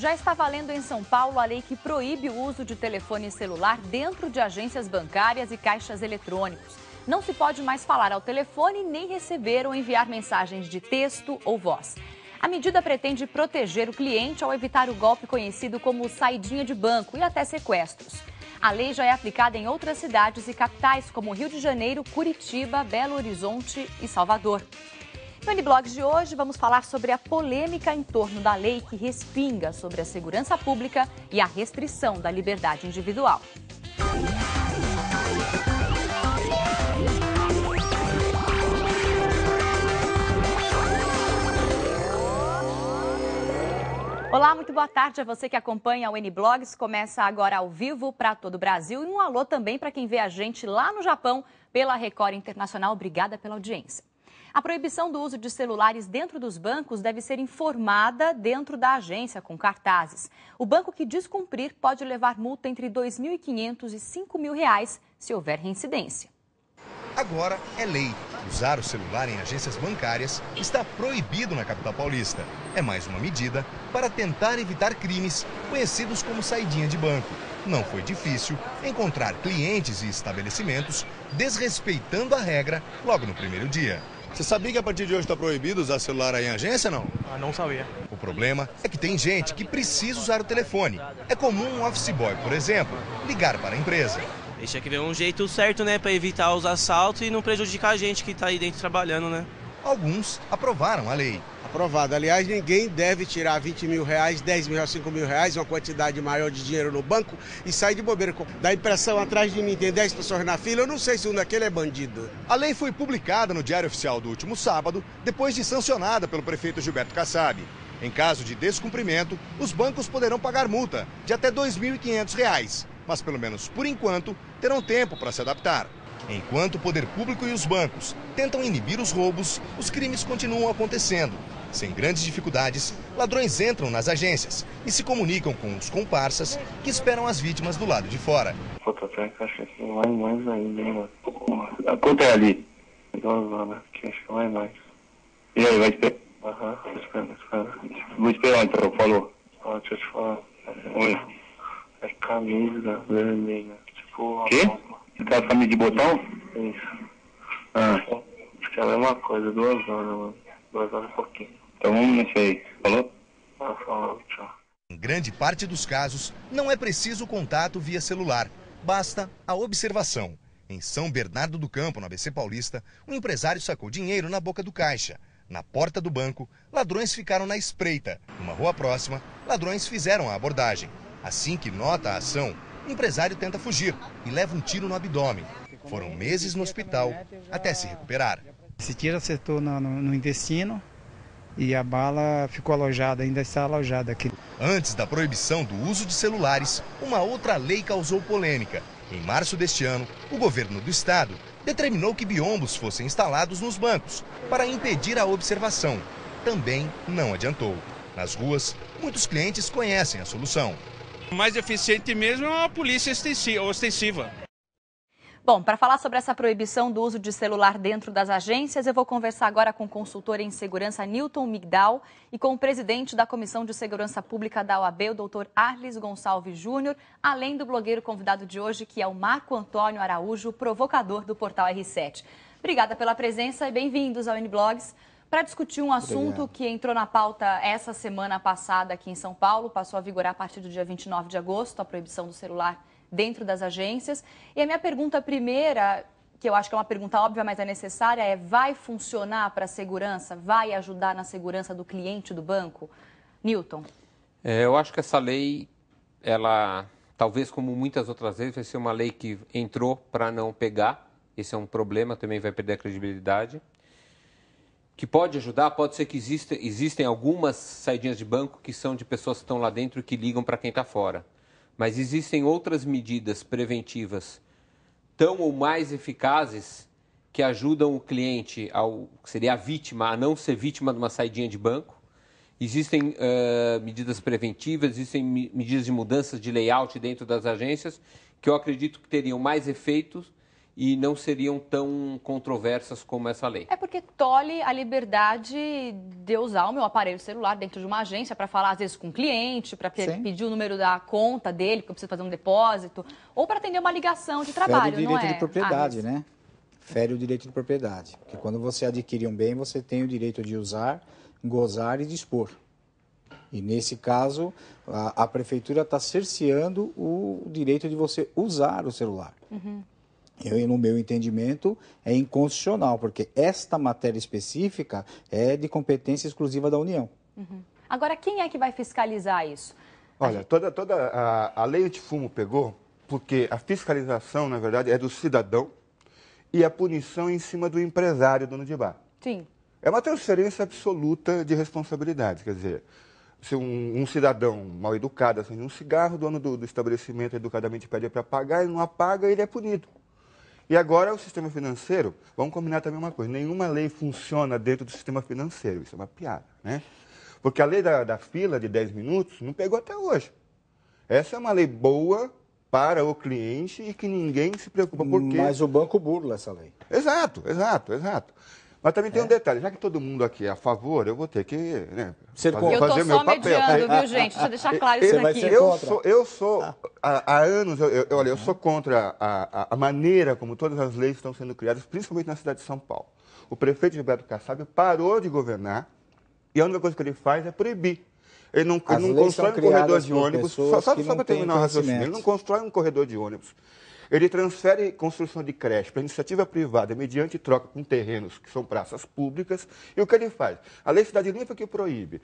Já está valendo em São Paulo a lei que proíbe o uso de telefone celular dentro de agências bancárias e caixas eletrônicos. Não se pode mais falar ao telefone nem receber ou enviar mensagens de texto ou voz. A medida pretende proteger o cliente ao evitar o golpe conhecido como saidinha de banco e até sequestros. A lei já é aplicada em outras cidades e capitais como Rio de Janeiro, Curitiba, Belo Horizonte e Salvador. No Uniblogs de hoje, vamos falar sobre a polêmica em torno da lei que respinga sobre a segurança pública e a restrição da liberdade individual. Olá, muito boa tarde a você que acompanha o Uniblogs. Começa agora ao vivo para todo o Brasil e um alô também para quem vê a gente lá no Japão pela Record Internacional. Obrigada pela audiência. A proibição do uso de celulares dentro dos bancos deve ser informada dentro da agência com cartazes. O banco que descumprir pode levar multa entre R$ 2.500 e R$ 5.000 se houver reincidência. Agora é lei. Usar o celular em agências bancárias está proibido na capital paulista. É mais uma medida para tentar evitar crimes conhecidos como saidinha de banco. Não foi difícil encontrar clientes e estabelecimentos desrespeitando a regra logo no primeiro dia. Você sabia que a partir de hoje está proibido usar celular aí em agência, não? Não sabia. O problema é que tem gente que precisa usar o telefone. É comum um office boy, por exemplo, ligar para a empresa. Deixa que ver um jeito certo, né, para evitar os assaltos e não prejudicar a gente que está aí dentro trabalhando, né? Alguns aprovaram a lei. Aprovado. Aliás, ninguém deve tirar R$ 20.000, R$ 10.000, R$ 5.000, uma quantidade maior de dinheiro no banco e sair de bobeira. Dá impressão atrás de mim, tem 10 pessoas na fila, eu não sei se um daquele é bandido. A lei foi publicada no Diário Oficial do último sábado, depois de sancionada pelo prefeito Gilberto Kassab. Em caso de descumprimento, os bancos poderão pagar multa de até R$ 2.500, mas pelo menos por enquanto terão tempo para se adaptar. Enquanto o poder público e os bancos tentam inibir os roubos, os crimes continuam acontecendo. Sem grandes dificuldades, ladrões entram nas agências e se comunicam com os comparsas que esperam as vítimas do lado de fora. Puta, tem que achar que vai mais ainda, hein, mano. Quanto é ali? Que acho que vai mais. E aí, vai esperar? Aham, espera. Vou esperar então, falou. Deixa eu te falar. Oi. É camisa vermelha. Tipo... Quê? Você tá camisa de botão? Isso. Acho que é a mesma coisa, 2 horas, mano. 2 horas e pouquinho. Então vamos nesse aí. Falou? Falou, tchau. Em grande parte dos casos, não é preciso contato via celular. Basta a observação. Em São Bernardo do Campo, no ABC Paulista, um empresário sacou dinheiro na boca do caixa. Na porta do banco, ladrões ficaram na espreita. Numa rua próxima, ladrões fizeram a abordagem. Assim que nota a ação, o empresário tenta fugir e leva um tiro no abdômen. Foram meses no hospital até se recuperar. Esse tiro acertou no intestino e a bala ficou alojada, ainda está alojada aqui. Antes da proibição do uso de celulares, uma outra lei causou polêmica. Em março deste ano, o governo do estado determinou que biombos fossem instalados nos bancos para impedir a observação. Também não adiantou. Nas ruas, muitos clientes conhecem a solução. O mais eficiente mesmo é uma polícia ostensiva. Bom, para falar sobre essa proibição do uso de celular dentro das agências, eu vou conversar agora com o consultor em segurança Newton Migdal e com o presidente da Comissão de Segurança Pública da OAB, o doutor Arlis Gonçalves Júnior, além do blogueiro convidado de hoje, que é o Marco Antônio Araújo, provocador do portal R7. Obrigada pela presença e bem-vindos ao Uniblogs. Para discutir um assunto que entrou na pauta essa semana passada aqui em São Paulo, passou a vigorar a partir do dia 29 de agosto, a proibição do celular dentro das agências. E a minha pergunta primeira, que eu acho que é uma pergunta óbvia, mas é necessária, é: vai funcionar para a segurança? Vai ajudar na segurança do cliente do banco? Newton. Eu acho que essa lei, ela, talvez como muitas outras vezes, vai ser uma lei que entrou para não pegar. Esse é um problema, também vai perder a credibilidade. Que pode ajudar, pode ser que existem algumas saidinhas de banco que são de pessoas que estão lá dentro e que ligam para quem está fora. Mas existem outras medidas preventivas tão ou mais eficazes que ajudam o cliente, que seria a vítima, a não ser vítima de uma saidinha de banco. Existem medidas preventivas, existem medidas de mudanças de layout dentro das agências que eu acredito que teriam mais efeitos e não seriam tão controversas como essa lei. É porque tolhe a liberdade de eu usar o meu aparelho celular dentro de uma agência para falar, às vezes, com o cliente, para pedir o número da conta dele, porque eu preciso fazer um depósito, ou para atender uma ligação de trabalho, não é? Fere o direito de propriedade, né? Fere o direito de propriedade. Porque quando você adquire um bem, você tem o direito de usar, gozar e dispor. E, nesse caso, a prefeitura está cerceando o direito de você usar o celular. No meu entendimento, é inconstitucional, porque esta matéria específica é de competência exclusiva da União. Agora, quem é que vai fiscalizar isso? Olha, toda a lei antifumo pegou porque a fiscalização, na verdade, é do cidadão e a punição em cima do empresário, dono de bar. Sim. É uma transferência absoluta de responsabilidade, quer dizer... Se um cidadão mal educado acende um cigarro, o dono do estabelecimento educadamente pede para pagar, ele não apaga, ele é punido. E agora o sistema financeiro, vamos combinar também uma coisa, nenhuma lei funciona dentro do sistema financeiro, isso é uma piada, né? Porque a lei da fila de 10 minutos não pegou até hoje. Essa é uma lei boa para o cliente e que ninguém se preocupa, porque... Mas o banco burla essa lei. Exato. Mas também tem um detalhe, já que todo mundo aqui é a favor, eu vou ter que fazer meu papel. Eu estou só mediando, viu, gente? Deixa eu deixar claro isso aqui. Eu sou, há anos, eu sou contra a maneira como todas as leis estão sendo criadas, principalmente na cidade de São Paulo. O prefeito Gilberto Kassab parou de governar e a única coisa que ele faz é proibir. Ele não constrói um corredor de ônibus, só para terminar o raciocínio, ele não constrói um corredor de ônibus. Ele transfere construção de creche para iniciativa privada mediante troca com terrenos que são praças públicas. E o que ele faz? A Lei Cidade Limpa que proíbe.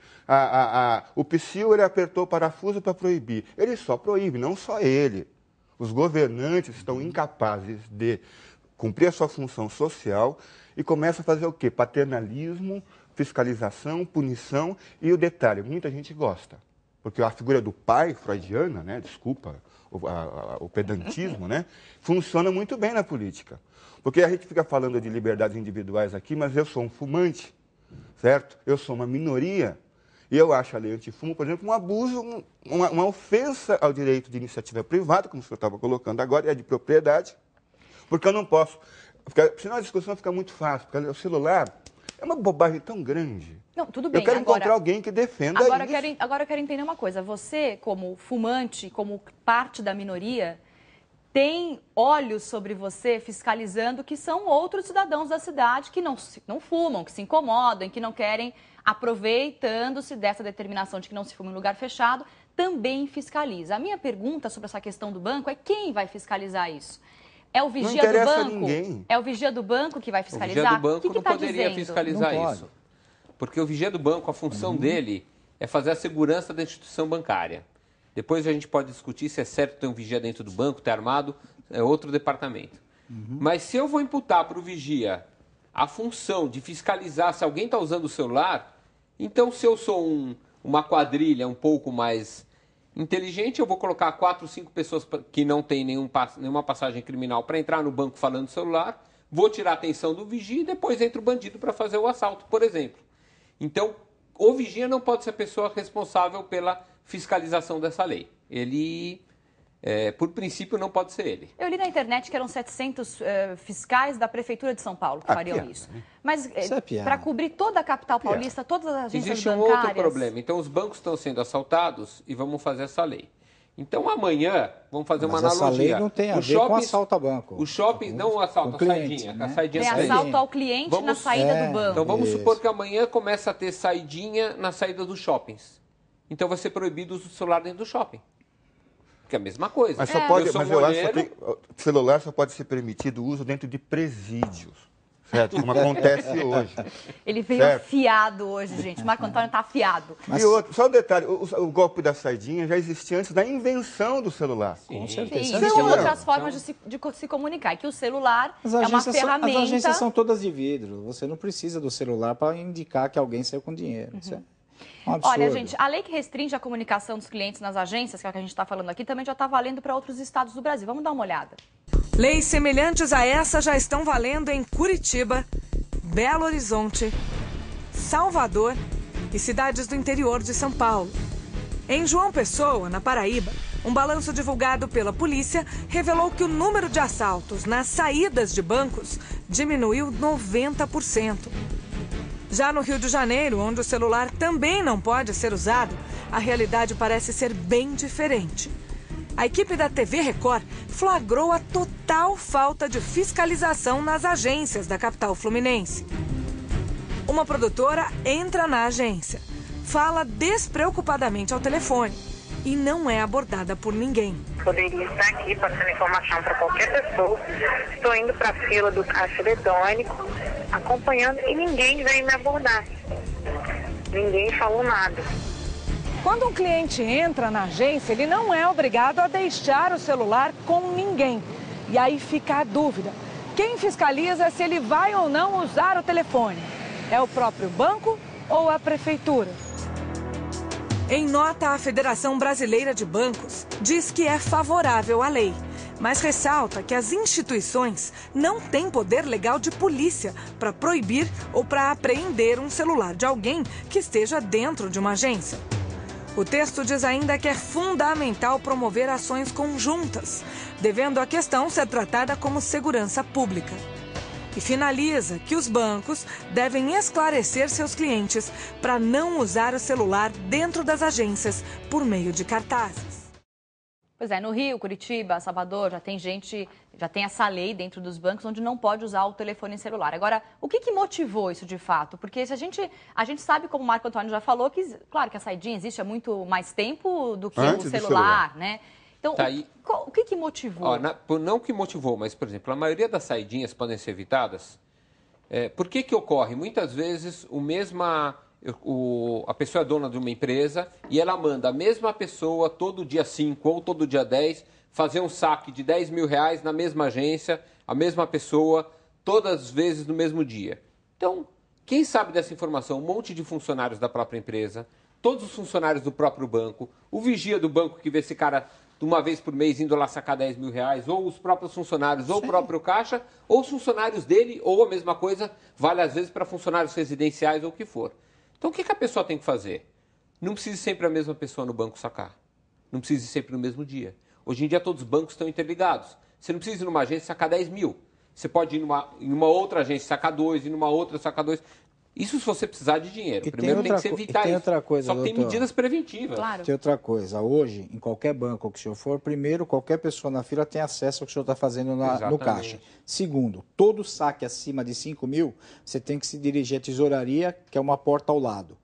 O PSIL ele apertou o parafuso para proibir. Ele só proíbe, não só ele. Os governantes estão incapazes de cumprir a sua função social e começam a fazer o quê? Paternalismo, fiscalização, punição e o detalhe, muita gente gosta. Porque a figura do pai freudiana, né, desculpa, o pedantismo, né, funciona muito bem na política. Porque a gente fica falando de liberdades individuais aqui, mas eu sou um fumante, certo? Eu sou uma minoria e eu acho a lei antifumo, por exemplo, um abuso, uma ofensa ao direito de iniciativa privada, como o senhor estava colocando agora, e a de propriedade, porque eu não posso... Senão a discussão fica muito fácil, porque o celular é uma bobagem tão grande. Não, tudo bem. Eu quero encontrar alguém que defenda isso. Agora eu quero entender uma coisa. Você, como fumante, como parte da minoria, tem olhos sobre você fiscalizando que são outros cidadãos da cidade que não fumam, que se incomodam, que não querem, aproveitando-se dessa determinação de que não se fuma em lugar fechado, também fiscaliza. A minha pergunta sobre essa questão do banco é quem vai fiscalizar isso? É o vigia do banco? Ninguém. É o vigia do banco que vai fiscalizar? O vigia do banco que não poderia fiscalizar isso. Porque o vigia do banco, a função dele é fazer a segurança da instituição bancária. Depois a gente pode discutir se é certo ter um vigia dentro do banco, ter armado, é outro departamento. Mas se eu vou imputar para o vigia a função de fiscalizar se alguém está usando o celular, então se eu sou uma quadrilha um pouco mais inteligente, eu vou colocar 4, 5 pessoas que não têm nenhuma passagem criminal para entrar no banco falando celular, vou tirar a atenção do vigia e depois entra o bandido para fazer o assalto, por exemplo. Então, o vigia não pode ser a pessoa responsável pela fiscalização dessa lei. Ele, por princípio, não pode ser ele. Eu li na internet que eram 700 fiscais da Prefeitura de São Paulo que fariam isso. Mas para cobrir toda a capital paulista, todas as agências bancárias... Existe um outro problema. Então, os bancos estão sendo assaltados e vamos fazer essa lei. Então, amanhã, vamos fazer uma analogia. Essa lei não tem a ver com assalto a banco. O shopping, não o assalto, a saidinha. Né? A saidinha tem assalto ao cliente na saída do banco. Então, vamos supor que amanhã começa a ter saidinha na saída dos shoppings. Então, vai ser proibido o celular dentro do shopping. Que é a mesma coisa. Mas, eu acho que celular só pode ser permitido o uso dentro de presídios. Certo? Como acontece hoje. Ele veio afiado hoje, gente. O Marco Antônio está afiado. E outro, só um detalhe, o golpe da saidinha já existia antes da invenção do celular. Com certeza. Sim, existem outras formas de se comunicar. E que o celular é uma ferramenta... As agências são todas de vidro. Você não precisa do celular para indicar que alguém saiu com dinheiro. Isso é um absurdo. Olha, gente, a lei que restringe a comunicação dos clientes nas agências, que é o que a gente está falando aqui, também já está valendo para outros estados do Brasil. Vamos dar uma olhada. Leis semelhantes a essa já estão valendo em Curitiba, Belo Horizonte, Salvador e cidades do interior de São Paulo. Em João Pessoa, na Paraíba, Um balanço divulgado pela polícia revelou que o número de assaltos nas saídas de bancos diminuiu 90%. Já no Rio de Janeiro, onde o celular também não pode ser usado, a realidade parece ser bem diferente. A equipe da TV Record flagrou a total falta de fiscalização nas agências da capital fluminense. Uma produtora entra na agência, fala despreocupadamente ao telefone e não é abordada por ninguém. Poderia estar aqui passando informação para qualquer pessoa. Estou indo para a fila do caixa eletrônico, acompanhando e ninguém veio me abordar. Ninguém falou nada. Quando um cliente entra na agência, ele não é obrigado a deixar o celular com ninguém. E aí fica a dúvida. Quem fiscaliza se ele vai ou não usar o telefone? É o próprio banco ou a prefeitura? Em nota, a Federação Brasileira de Bancos diz que é favorável à lei, mas ressalta que as instituições não têm poder legal de polícia para proibir ou para apreender um celular de alguém que esteja dentro de uma agência. O texto diz ainda que é fundamental promover ações conjuntas, devendo a questão ser tratada como segurança pública. E finaliza que os bancos devem esclarecer seus clientes para não usar o celular dentro das agências por meio de cartazes. Pois é, no Rio, Curitiba, Salvador, já tem essa lei dentro dos bancos onde não pode usar o telefone celular. Agora, o que motivou isso de fato? Porque se a gente sabe, como o Marco Antônio já falou, que claro que a saidinha existe há muito mais tempo do que o celular, né? Então, tá aí. O que motivou? Não que motivou, mas, por exemplo, a maioria das saidinhas podem ser evitadas. Por que ocorre? Muitas vezes a pessoa é dona de uma empresa e ela manda a mesma pessoa todo dia 5 ou todo dia 10 fazer um saque de 10 mil reais na mesma agência, a mesma pessoa, todas as vezes no mesmo dia. Então, quem sabe dessa informação? Um monte de funcionários da própria empresa, todos os funcionários do próprio banco, o vigia do banco que vê esse cara uma vez por mês indo lá sacar 10 mil reais, ou os próprios funcionários, ou o próprio caixa, ou os funcionários dele, ou a mesma coisa, vale às vezes para funcionários residenciais ou o que for. Então, o que a pessoa tem que fazer? Não precisa sempre a mesma pessoa no banco sacar. Não precisa ir sempre no mesmo dia. Hoje em dia, todos os bancos estão interligados. Você não precisa ir numa agência sacar 10 mil. Você pode ir em uma outra agência sacar 2, ir numa outra sacar 2. Isso se você precisar de dinheiro. Primeiro tem que se evitar isso. Só que tem medidas preventivas. Claro. Tem outra coisa. Hoje, em qualquer banco que o senhor for, primeiro, qualquer pessoa na fila tem acesso ao que o senhor está fazendo no caixa. Segundo, todo saque acima de 5 mil, você tem que se dirigir à tesouraria, que é uma porta ao lado.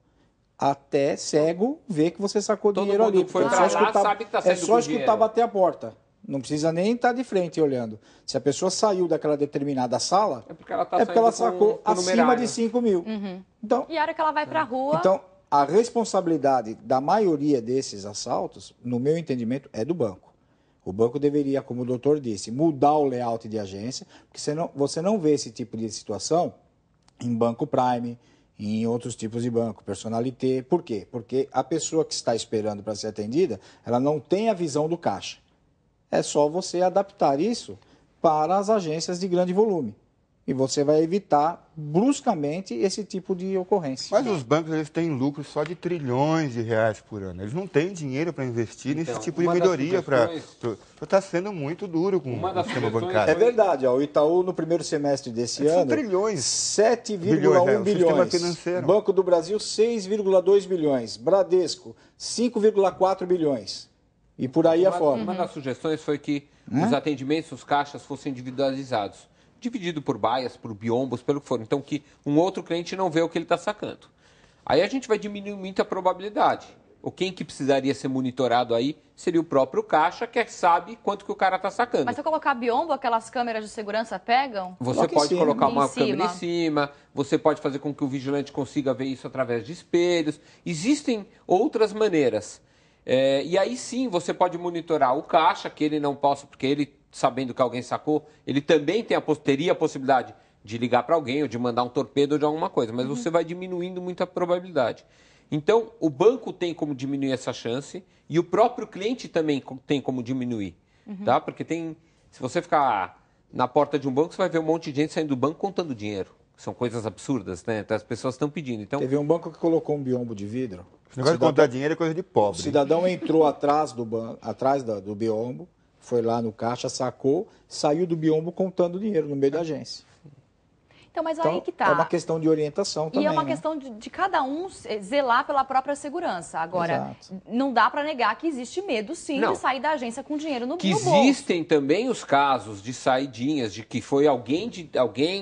Até cego ver que você sacou dinheiro ali. Todo mundo foi pra lá, sabe que está saindo com dinheiro. É só escutar bater a porta. Não precisa nem estar de frente olhando. Se a pessoa saiu daquela determinada sala, é porque ela sacou acima de 5 mil. Uhum. Então, e a hora que ela vai para a rua... Então, a responsabilidade da maioria desses assaltos, no meu entendimento, é do banco. O banco deveria, como o doutor disse, mudar o layout de agência, porque você não vê esse tipo de situação em Banco Prime, em outros tipos de banco, Personalité. Por quê? Porque a pessoa que está esperando para ser atendida, ela não tem a visão do caixa. É só você adaptar isso para as agências de grande volume. E você vai evitar bruscamente esse tipo de ocorrência. Mas os bancos eles têm lucro só de trilhões de reais por ano. Eles não têm dinheiro para investir nesse tipo de melhoria. Está sendo muito duro com o sistema bancário. É verdade. O Itaú, no primeiro semestre desse ano, trilhões. 7,1 bilhões. Banco do Brasil, 6,2 bilhões. Bradesco, 5,4 bilhões. E por aí afora. Uma das sugestões foi que os atendimentos, os caixas, fossem individualizados. Dividido por baias, por biombos, pelo que for. Então, que um outro cliente não vê o que ele está sacando. Aí a gente vai diminuir muito a probabilidade. Ou quem que precisaria ser monitorado aí seria o próprio caixa, que sabe quanto que o cara está sacando. Mas se eu colocar biombo, aquelas câmeras de segurança pegam? Você pode colocar uma câmera em cima, você pode fazer com que o vigilante consiga ver isso através de espelhos. Existem outras maneiras. E aí sim você pode monitorar o caixa, que ele não possa, porque ele, sabendo que alguém sacou, ele também teria a possibilidade de ligar para alguém ou de mandar um torpedo ou de alguma coisa, mas você vai diminuindo muito a probabilidade. Então, o banco tem como diminuir essa chance e o próprio cliente também tem como diminuir, tá? Porque se você ficar na porta de um banco, você vai ver um monte de gente saindo do banco contando dinheiro. São coisas absurdas, né? Então, as pessoas estão pedindo. Então, teve um banco que colocou um biombo de vidro. Esse negócio de contar dinheiro é coisa de pobre. O cidadão entrou atrás do biombo, foi lá no caixa, sacou, saiu do biombo contando dinheiro no meio da agência. Então, mas Então, aí que tá. é uma questão de orientação também. E é uma né? questão de cada um zelar pela própria segurança. Agora, não dá para negar que existe medo, sim, de sair da agência com dinheiro no bolso. Existem também os casos de saidinhas, de que foi alguém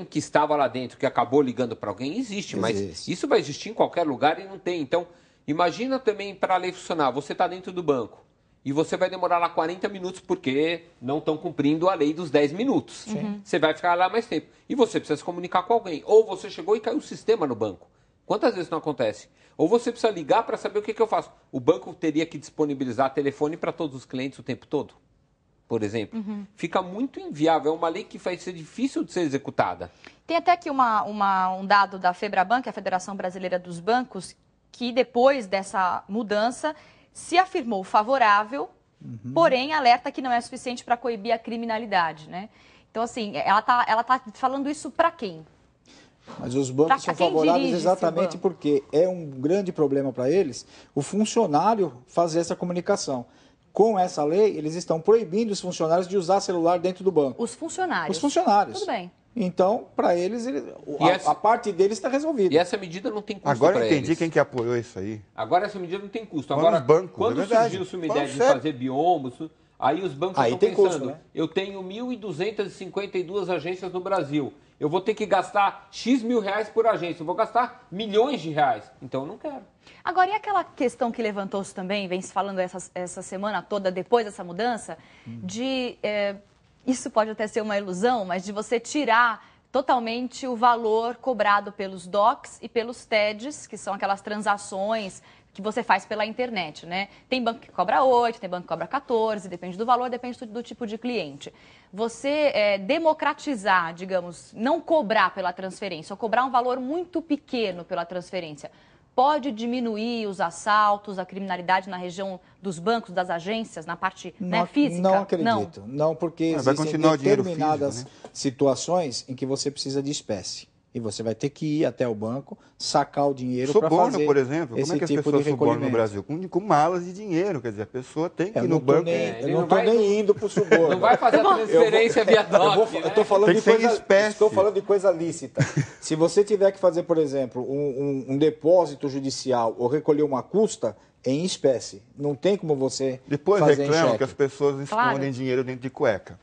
que estava lá dentro, que acabou ligando para alguém. Existe, mas isso vai existir em qualquer lugar e não tem. Então, imagina também para a lei funcionar. Você está dentro do banco. E você vai demorar lá 40 minutos porque não estão cumprindo a lei dos 10 minutos. Você vai ficar lá mais tempo. E você precisa se comunicar com alguém. Ou você chegou e caiu o sistema no banco. Quantas vezes não acontece? Ou você precisa ligar para saber o que eu faço. O banco teria que disponibilizar telefone para todos os clientes o tempo todo, por exemplo. Fica muito inviável. É uma lei que vai ser difícil de ser executada. Tem até aqui um dado da FEBRABAN, que é a Federação Brasileira dos Bancos, que depois dessa mudança se afirmou favorável, porém alerta que não é suficiente para coibir a criminalidade, né? Então, assim, ela tá falando isso para quem? Mas os bancos são favoráveis exatamente porque é um grande problema para eles o funcionário fazer essa comunicação. Com essa lei, eles estão proibindo os funcionários de usar celular dentro do banco. Os funcionários? Os funcionários. Tudo bem. Então, para eles, a parte deles está resolvida. E essa medida não tem custo Agora para eu entendi eles. quem que apoiou isso aí. Agora essa medida não tem custo. Agora, Agora, bancos, quando surgiu uma ideia de fazer biombos, aí os bancos estão pensando, custo, né? Eu tenho 1.252 agências no Brasil. Eu vou ter que gastar X mil reais por agência. Eu vou gastar milhões de reais. Então eu não quero. Agora, e aquela questão que levantou-se também, vem se falando essa semana toda, depois dessa mudança, de... isso pode até ser uma ilusão, mas de você tirar totalmente o valor cobrado pelos DOCs e pelos TEDs, que são aquelas transações que você faz pela internet, né? Tem banco que cobra 8, tem banco que cobra 14, depende do valor, depende do tipo de cliente. Você democratizar, digamos, não cobrar pela transferência, ou cobrar um valor muito pequeno pela transferência, pode diminuir os assaltos, a criminalidade na região dos bancos, das agências, na parte física? Não acredito. Não, porque existem determinadas situações em que você precisa de espécie. E você vai ter que ir até o banco, sacar o dinheiro para fazer Suborno, por exemplo. Como é que as pessoas subornam no Brasil? Com malas de dinheiro. Quer dizer, a pessoa tem que ir no banco. Eu não estou nem indo para o suborno. Não vai fazer a transferência via DOC. Eu estou falando de coisa lícita. Se você tiver que fazer, por exemplo, um depósito judicial ou recolher uma custa em espécie, não tem como você Depois fazer reclamam que as pessoas escondem dinheiro dentro de cueca.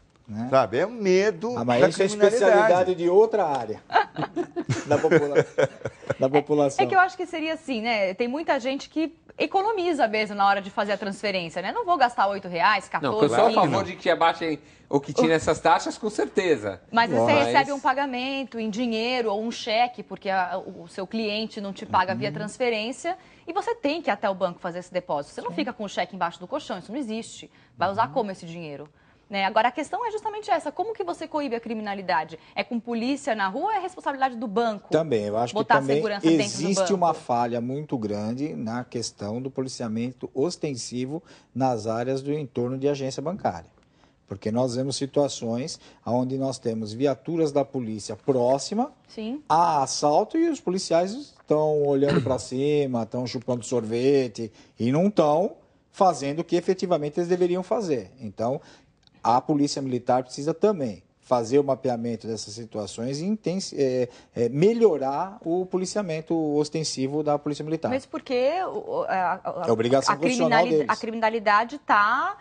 Sabe? É um medo mas isso é especialidade de outra área da população. É que eu acho que seria assim, né? Tem muita gente que economiza mesmo na hora de fazer a transferência, né? Não vou gastar R$8, 14, não, eu sou a favor de que abaixem ou que tirem essas taxas, com certeza. Mas você recebe um pagamento em dinheiro ou um cheque, porque o seu cliente não te paga via transferência, e você tem que ir até o banco fazer esse depósito. Você não fica com o cheque embaixo do colchão, isso não existe. Vai usar como esse dinheiro? Né? Agora, a questão é justamente essa. Como que você coíbe a criminalidade? É com polícia na rua ou é responsabilidade do banco? Também, eu acho que também existe uma falha muito grande na questão do policiamento ostensivo nas áreas do entorno de agência bancária. Porque nós vemos situações onde nós temos viaturas da polícia próxima a assalto e os policiais estão olhando para cima, estão chupando sorvete e não estão fazendo o que efetivamente eles deveriam fazer. Então, a Polícia Militar precisa também fazer o mapeamento dessas situações e melhorar o policiamento ostensivo da Polícia Militar. Mas porque é obrigação constitucional deles. A criminalidade está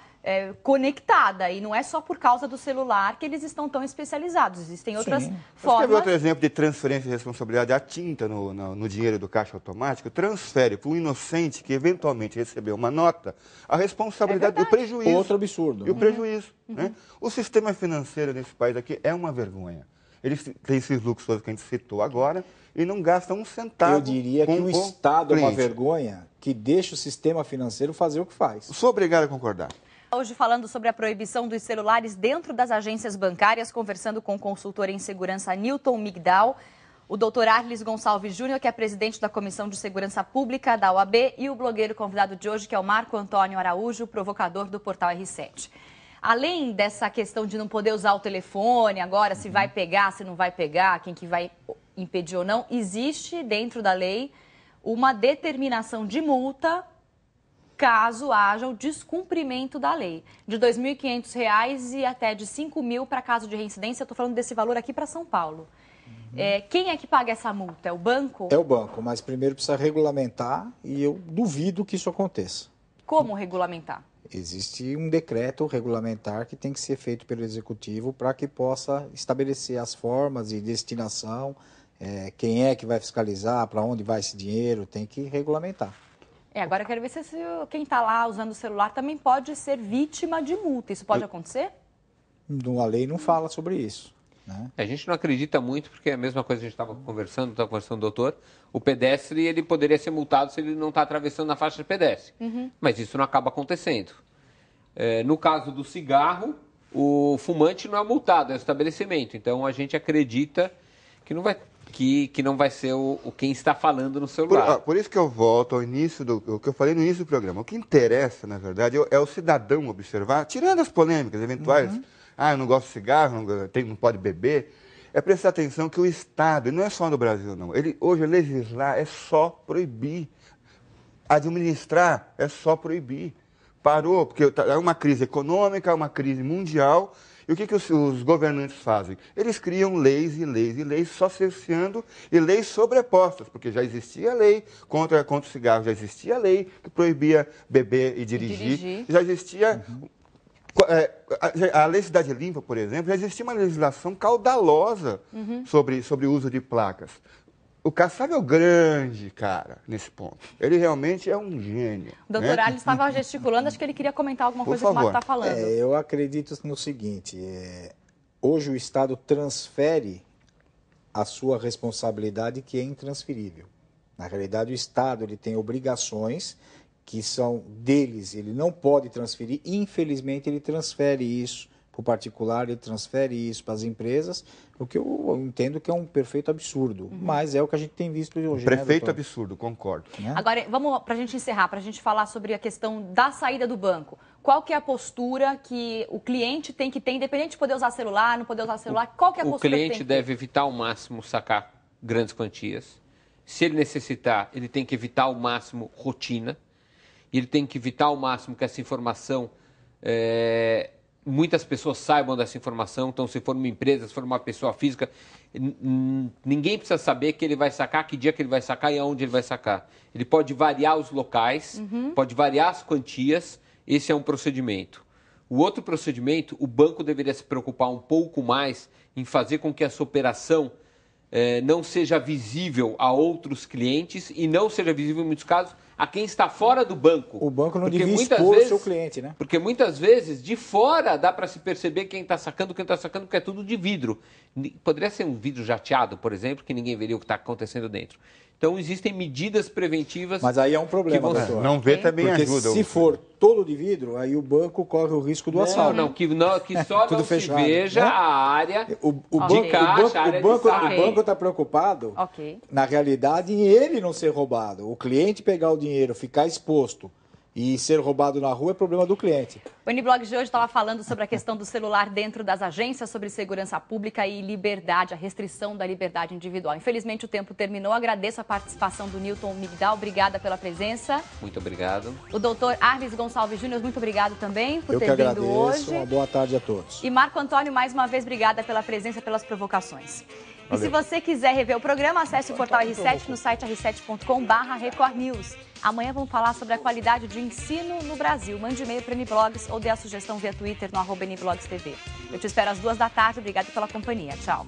conectada e não é só por causa do celular que eles estão tão especializados. Existem outras formas. Quer ver outro exemplo de transferência de responsabilidade? A tinta no dinheiro do caixa automático transfere para um inocente que eventualmente recebeu uma nota a responsabilidade do prejuízo. Outro absurdo. E o prejuízo. Né? O sistema financeiro desse país aqui é uma vergonha. Eles têm esses luxos que a gente citou agora e não gastam um centavo. Eu diria que o Estado é uma vergonha que deixa o sistema financeiro fazer o que faz. Sou obrigado a concordar. Hoje falando sobre a proibição dos celulares dentro das agências bancárias, conversando com o consultor em segurança Newton Migdal, o doutor Arlis Gonçalves Júnior, que é presidente da Comissão de Segurança Pública da OAB, e o blogueiro convidado de hoje, que é o Marco Antônio Araújo, provocador do portal R7. Além dessa questão de não poder usar o telefone agora, se vai pegar, se não vai pegar, quem que vai impedir ou não, existe dentro da lei uma determinação de multa caso haja o descumprimento da lei, de R$ 2.500 e até de R$ 5.000 para caso de reincidência. Eu estou falando desse valor aqui para São Paulo. Quem é que paga essa multa? É o banco? É o banco, mas primeiro precisa regulamentar e eu duvido que isso aconteça. Como regulamentar? Existe um decreto regulamentar que tem que ser feito pelo Executivo para que possa estabelecer as formas de destinação, quem é que vai fiscalizar, para onde vai esse dinheiro, tem que regulamentar. Agora eu quero ver se quem está lá usando o celular também pode ser vítima de multa. Isso pode acontecer? A lei não fala sobre isso. Né? A gente não acredita muito, porque é a mesma coisa que a gente estava conversando doutor, o pedestre ele poderia ser multado se ele não está atravessando na faixa de pedestre. Mas isso não acaba acontecendo. No caso do cigarro, o fumante não é multado, é o estabelecimento. Então a gente acredita que não vai ser quem está falando no celular. Por isso que eu volto ao início o que eu falei no início do programa. O que interessa, na verdade, é o cidadão observar, tirando as polêmicas eventuais. Eu não gosto de cigarro, não pode beber. É prestar atenção que o Estado, e não é só no Brasil, não. Hoje, legislar é só proibir. Administrar é só proibir. Parou, porque é uma crise econômica, é uma crise mundial. E o que os governantes fazem? Eles criam leis e leis e leis, só cerceando, e leis sobrepostas, porque já existia a lei contra o cigarro, já existia a lei que proibia beber e dirigir. Já existia... A Lei Cidade Limpa, por exemplo, já existia uma legislação caudalosa sobre o uso de placas. O Kassab é o grande cara nesse ponto. Ele realmente é um gênio. Doutor Ali estava gesticulando, acho que ele queria comentar alguma coisa que o Marco está falando. Eu acredito no seguinte, hoje o Estado transfere a sua responsabilidade que é intransferível. Na realidade, o Estado ele tem obrigações que são deles, ele não pode transferir, infelizmente ele transfere isso para o particular, ele transfere isso para as empresas, o que eu entendo que é um perfeito absurdo, mas é o que a gente tem visto hoje. Perfeito absurdo, concordo. Agora, vamos para a gente encerrar, para a gente falar sobre a questão da saída do banco. Qual que é a postura que o cliente tem que ter, independente de poder usar celular, não poder usar celular, qual que é a postura que tem? O cliente deve evitar ao máximo sacar grandes quantias. Se ele necessitar, ele tem que evitar ao máximo rotina. E ele tem que evitar ao máximo que essa informação, muitas pessoas saibam dessa informação. Então, se for uma empresa, se for uma pessoa física, ninguém precisa saber que ele vai sacar, que dia que ele vai sacar e aonde ele vai sacar. Ele pode variar os locais, pode variar as quantias, esse é um procedimento. O outro procedimento, o banco deveria se preocupar um pouco mais em fazer com que essa operação não seja visível a outros clientes e não seja visível, em muitos casos, a quem está fora do banco. O banco não devia expor o seu cliente, né? Porque muitas vezes, de fora, dá para se perceber quem está sacando, porque é tudo de vidro. Poderia ser um vidro jateado, por exemplo, que ninguém veria o que está acontecendo dentro. Então, existem medidas preventivas... Mas aí é um problema, doutor. Não vê também porque ajuda. Se for todo de vidro, aí o banco corre o risco do assalto. Que só não se veja a área de caixa, a área de saque. O banco está preocupado, na realidade, em ele não ser roubado. O cliente pegar o dinheiro, ficar exposto e ser roubado na rua é problema do cliente. O N-Blog de hoje estava falando sobre a questão do celular dentro das agências, sobre segurança pública e liberdade, a restrição da liberdade individual. Infelizmente o tempo terminou. Agradeço a participação do Newton Migdal. Obrigada pela presença. Muito obrigado. O doutor Arles Gonçalves Júnior, muito obrigado também por ter vindo hoje. Eu que agradeço. Uma boa tarde a todos. E Marco Antônio, mais uma vez, obrigada pela presença, pelas provocações. Valeu. E se você quiser rever o programa, acesse o portal R7 no site r7.com/recordnews. Amanhã vamos falar sobre a qualidade de ensino no Brasil. Mande e-mail para NBlogs ou dê a sugestão via Twitter no @NBlogsTV. Eu te espero às 14h. Obrigada pela companhia. Tchau.